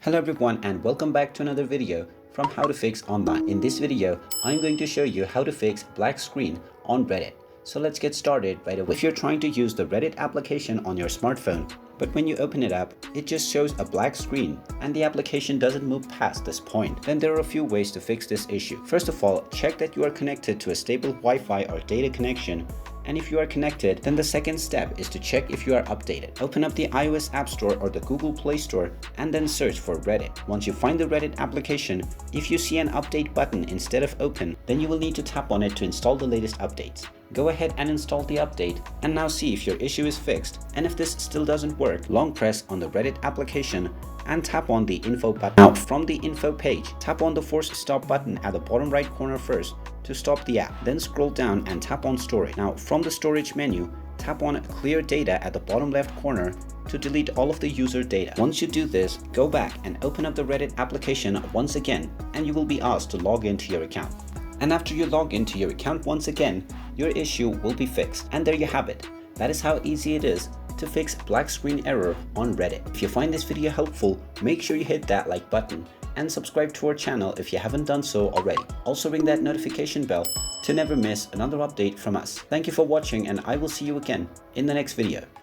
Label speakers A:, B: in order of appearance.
A: Hello everyone and welcome back to another video from How to Fix Online. In this video, I'm going to show you how to fix black screen on Reddit. So let's get started right away. If you're trying to use the Reddit application on your smartphone, but when you open it up, it just shows a black screen and the application doesn't move past this point, then there are a few ways to fix this issue. First of all, check that you are connected to a stable Wi-Fi or data connection. And if you are connected, then the second step is to check if you are updated. Open up the iOS App Store or the Google Play Store and then search for Reddit. Once you find the Reddit application, if you see an update button instead of open, then you will need to tap on it to install the latest updates. Go ahead and install the update and now see if your issue is fixed. And if this still doesn't work, long press on the Reddit application and tap on the info button. Now from the info page, tap on the force stop button at the bottom right corner first to stop the app. Then scroll down and tap on storage. Now from the storage menu, tap on clear data at the bottom left corner to delete all of the user data. Once you do this, go back and open up the Reddit application once again and you will be asked to log into your account. And after you log into your account once again, your issue will be fixed. And there you have it. That is how easy it is to fix black screen error on Reddit. If you find this video helpful, make sure you hit that like button and subscribe to our channel if you haven't done so already. Also ring that notification bell to never miss another update from us. Thank you for watching and I will see you again in the next video.